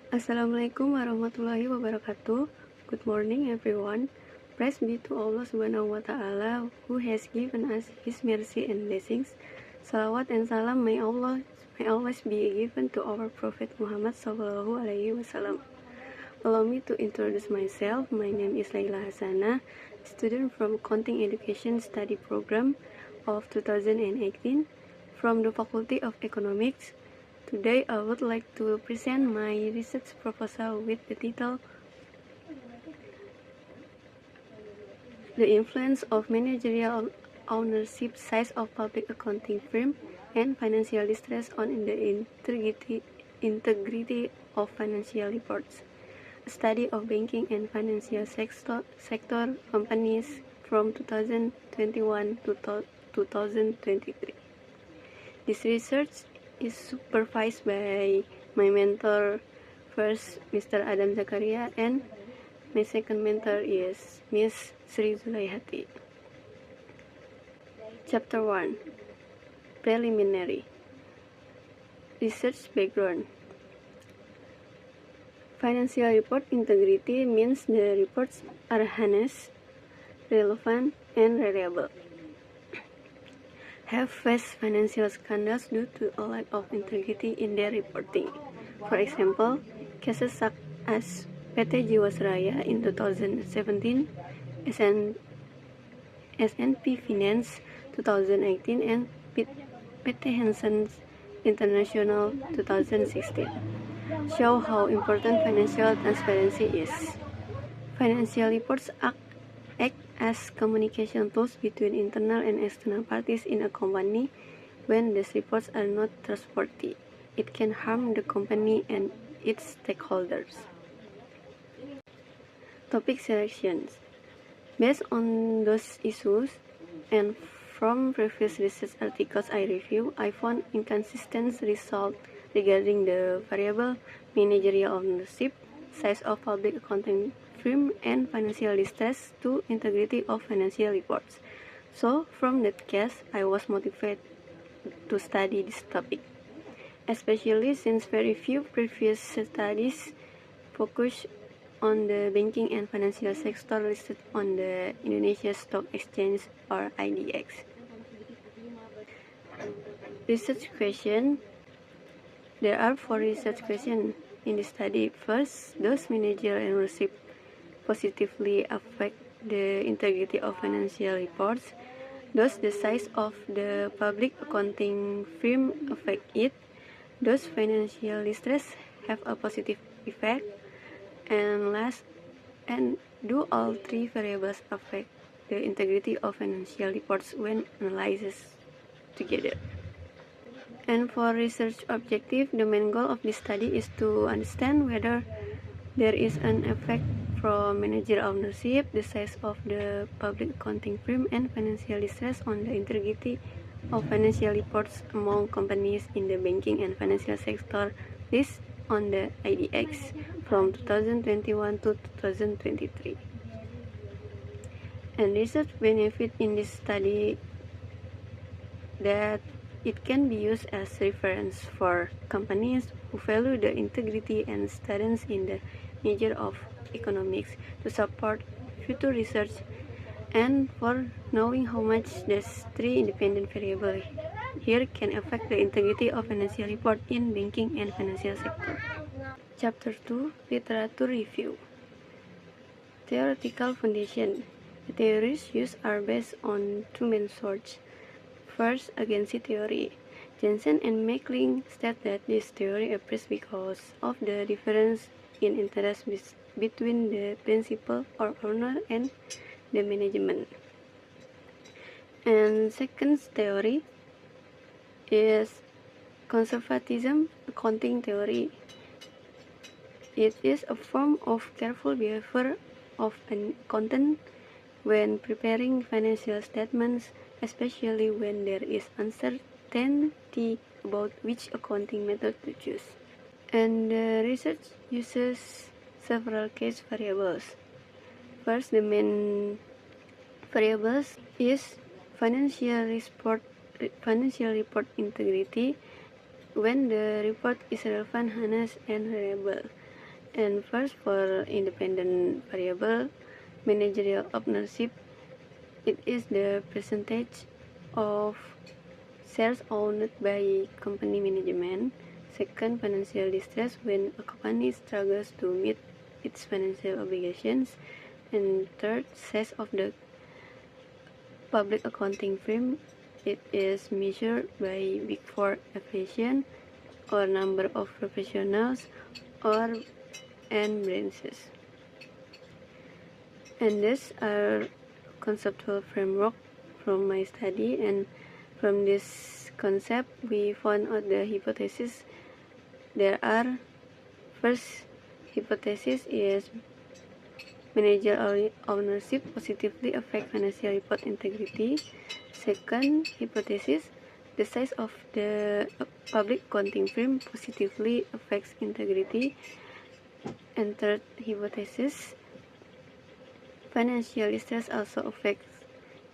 Assalamualaikum warahmatullahi wabarakatuh. Good morning everyone. Praise be to Allah subhanahu wa ta'ala who has given us his mercy and blessings. Salawat and salam may always be given to our Prophet Muhammad sallallahu alaihi wasallam. Allow me to introduce myself. My name is Laila Hasana, student from Accounting Education Study Program of 2018 from the Faculty of Economics. Today I would like to present my research proposal with the title The Influence of Managerial Ownership, Size of Public Accounting Firm, and Financial Distress on the Integrity of Financial Reports. A study of banking and financial sector companies from 2021 to 2023. This research is supervised by my mentor, first Mr. Adam Zakaria, and my second mentor is Miss Sri Zulaihati. Chapter 1. Preliminary. Research background. Financial report integrity means the reports are honest, relevant, and reliable. Have faced financial scandals due to a lack of integrity in their reporting. For example, cases such as PT Jiwasraya in 2017, S&P Finance 2018, and PT Hansen International 2016 show how important financial transparency is. Financial reports act as communication tools between internal and external parties in a company. When these reports are not trustworthy, it can harm the company and its stakeholders. Topic selections. Based on those issues and from previous research articles I review, I found inconsistent results regarding the variable managerial ownership, size of public accounting firm, and financial distress to integrity of financial reports. So, from that case, I was motivated to study this topic, especially since very few previous studies focus on the banking and financial sector listed on the Indonesia Stock Exchange or IDX. Research question. There are 4 research questions in the study. First, does managerial ownership positively affect the integrity of financial reports? Does the size of the public accounting firm affect it? Does financial distress have a positive effect? And last, do all 3 variables affect the integrity of financial reports when analyzed together? And for research objective, the main goal of this study is to understand whether there is an effect from managerial ownership, the size of the public accounting firm, and financial distress on the integrity of financial reports among companies in the banking and financial sector listed on the IDX from 2021 to 2023. And research benefit in this study that it can be used as reference for companies who value the integrity and students in the major of economics to support future research, and for knowing how much these 3 independent variables here can affect the integrity of financial report in banking and financial sector. Chapter 2. Literature Review. Theoretical foundation. The theories used are based on 2 main sources. First, agency theory. Jensen and Mackling state that this theory appears because of the difference in interest between the principal or owner and the management. And second theory is conservatism accounting theory. It is a form of careful behavior of an accountant when preparing financial statements, especially when there is uncertainty about which accounting method to choose. And the research uses several case variables. First, the main variables is financial report integrity, when the report is relevant, honest, and reliable. And first, for independent variable managerial ownership, it is the percentage of shares owned by company management. Second, financial distress, when a company struggles to meet its financial obligations. And third, size of the public accounting firm, it is measured by Big Four affiliation or number of professionals and branches. And these are conceptual framework from my study, and from this concept we found out the hypothesis. There are, first hypothesis is manager ownership positively affect financial report integrity. Second hypothesis, the size of the public accounting firm positively affects integrity. And third hypothesis, financial distress also affects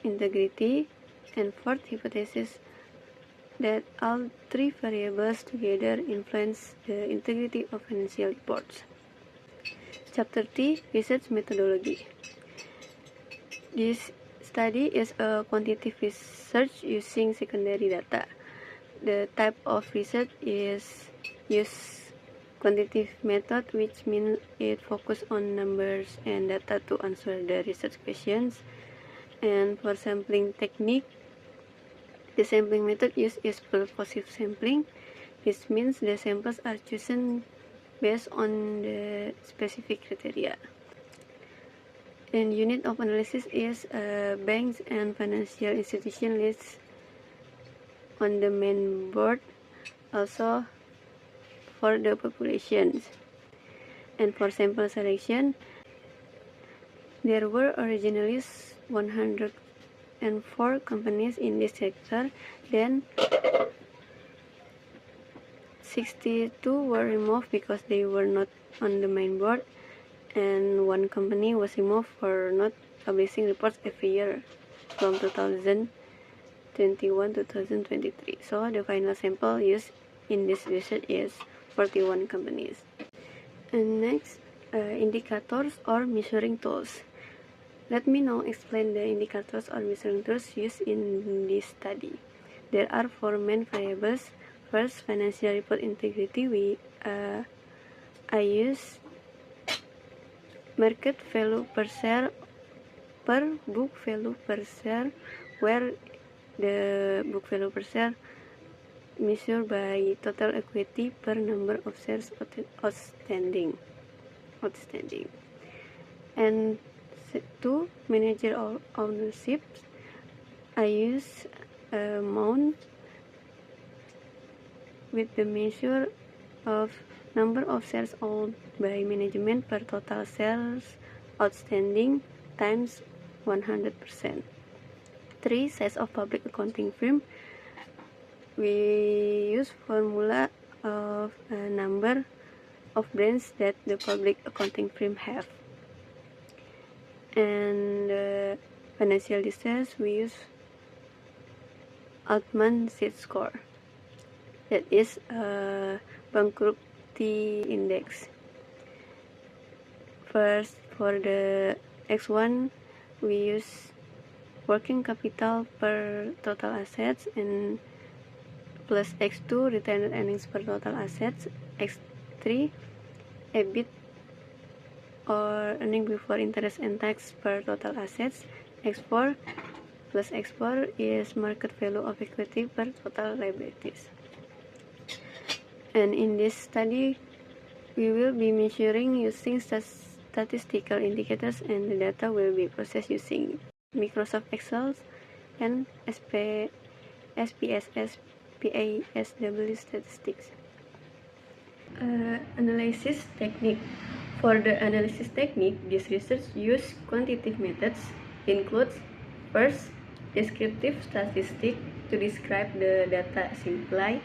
integrity. And fourth hypothesis, that all three variables together influence the integrity of financial reports. Chapter 3, Research Methodology. This study is a quantitative research using secondary data. The type of research is use quantitative method, which means it focuses on numbers and data to answer the research questions. And for sampling technique, the sampling method used is purposive sampling. This means the samples are chosen based on the specific criteria. And unit of analysis is banks and financial institution lists on the main board, also for the populations. And for sample selection, there were originally 104 companies in this sector, then 62 were removed because they were not on the main board, and one company was removed for not publishing reports every year from 2021 to 2023. So the final sample used in this research is 41 companies. And next, indicators or measuring tools. Let me now explain the indicators or measuring tools used in this study. There are four main variables. First, financial report integrity. I use market value per share per book value per share, where the book value per share measured by total equity per number of shares outstanding. And two, manager ownership. I use amount with the measure of number of shares owned by management per total shares outstanding times 100%. 3, size of public accounting firm. We use formula of a number of branches that the public accounting firm have. And financial distress, we use Altman Sheet Score, that is a bankruptcy index. First, for the X1, we use working capital per total assets, and plus X2, retained earnings per total assets. X3, EBIT or earning before interest and tax per total assets. X4 plus X4 is market value of equity per total liabilities. And in this study, we will be measuring using statistical indicators, and the data will be processed using Microsoft Excel and SPSS PASW statistics. Analysis technique. For the analysis technique, this research use quantitative methods includes first, descriptive statistics to describe the data simply,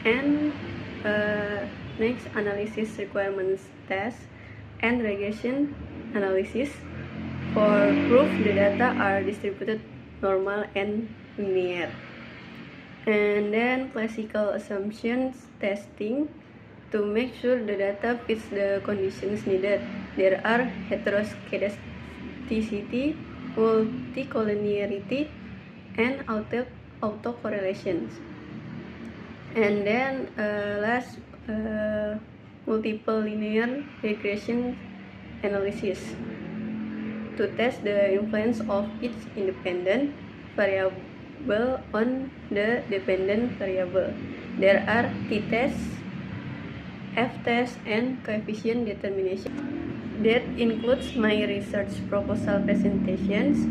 and next, analysis requirements test and regression analysis for proof the data are distributed normal and linear. And then classical assumptions testing to make sure the data fits the conditions needed. There are heteroscedasticity, multicollinearity, and autocorrelations. And then last, multiple linear regression analysis to test the influence of each independent variable on the dependent variable. There are t-tests, f-tests, and coefficient determination. That includes my research proposal presentations.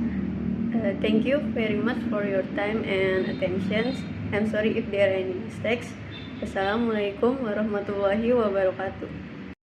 Thank you very much for your time and attention. I'm sorry if there are any mistakes. Assalamualaikum warahmatullahi wabarakatuh.